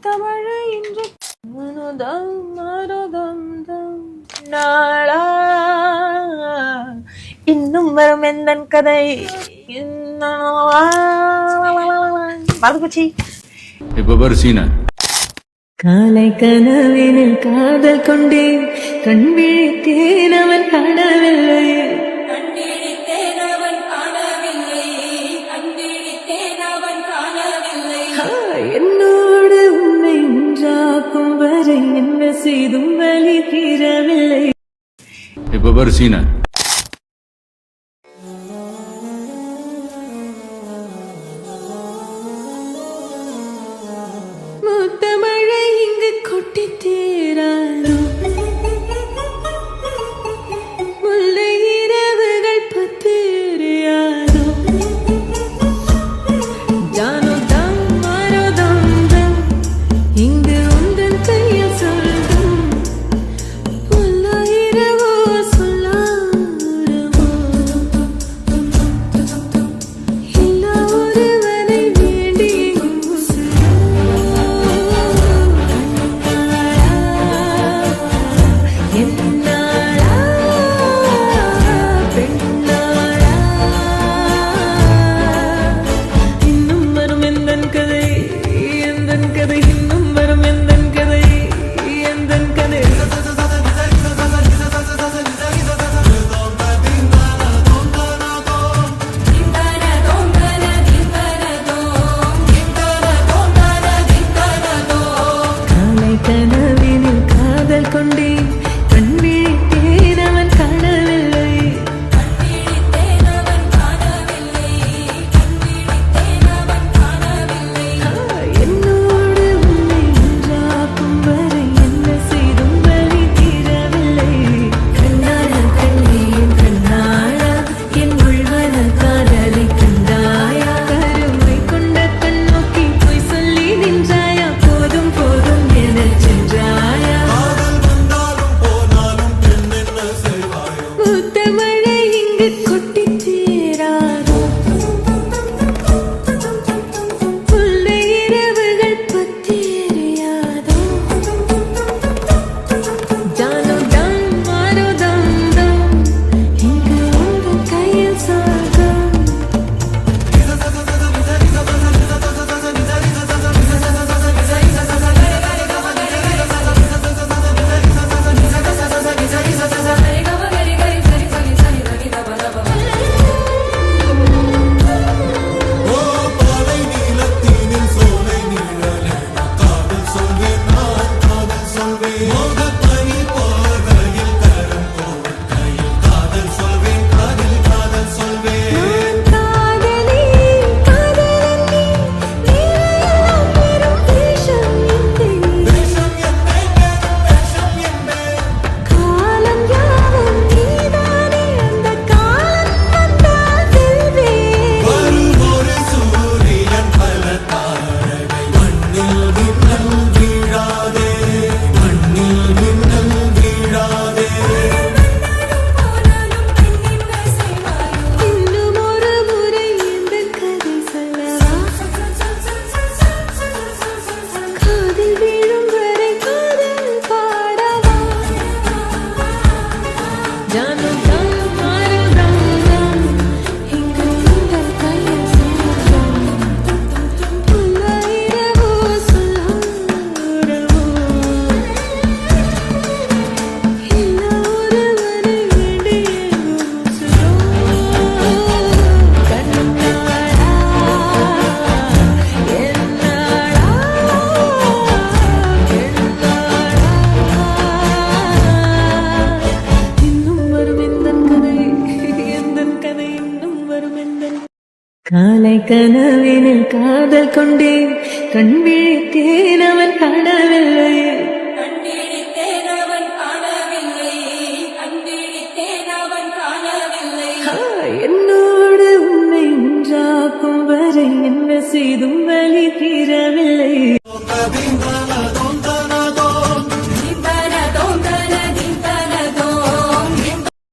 முத்தமழை இன்று மனோதம் மனோதம் தம் நாளா இன்னும் வரும் எந்தன் கதை மறந்துபோச்சு. இப்ப பாரு சீனா. காலை கனவினில் காதல் கொண்டேன், கண் விழித்தேன் அவன் காணவில்லை, என்னோடு உன்னை ஒன்றாக்கும் வரை என்ன செய்தும் வழி தீரவில்லை. இப்ப பாரு சீனா. முத்தமழை இங்கு கொட்டி தீராதோ, முல்லை இரவுகள் பத்தேறியாதோ, ஜானோ தம் மாரோ தம் தம் இங்கு உந்தன் கையில் சொல்லும், முல்லை இரவோ சொல்லாரவோ, எல்லா ஒருவனை வேண்டி கனவினில் காதல் கொண்டேன், கண் விழித்தேன் அவன் காணவில்லை, என்னோடு உன்னை ஒன்றாக்கும் வரை என்ன செய்தும் வழி தீரவில்லை. கண்ணான கண்ணீர் கண்ணாளா என் உள்வன காதலை கண்டாயா, கருமை கொண்ட கண் நோக்கி போய் சொல்லி நின்றாயா, போதும் போதும் என சென்றாயா. முத்தமழை இங்கு கொட்டி தீராதோ, முல்லை இரவுகள் பத்தேறியாதோ, ஜானோ தம் மாரோ தம் தம் இங்கு உந்தன் கையில் சொர்க்கம். நான் காதலி காதலி நீரெல்லாம் பெரும் வேஷம் எந்தை, காலம் யாவும் நீதானே, அந்த காலம் வந்தால் செல்வேன். இன்னும் ஒரு முறை இந்த கதை சொல்லவா, காதில் வீழும் வரை காதல் பாடவா, ஜானோ தம் மாரோ தம் தம் இங்கு உந்தன் கையில் சொர்க்கம், முல்லை இரவோ சொல்லாரவோ, எல்லா ஒருவனை வேண்டி காலை கனவினில் காதல் கொண்டேன், கண் விழித்தேன் அவன் காணவில்லை, என்னோடு உன்னை ஒன்றாக்கும் வரை என்ன செய்தும்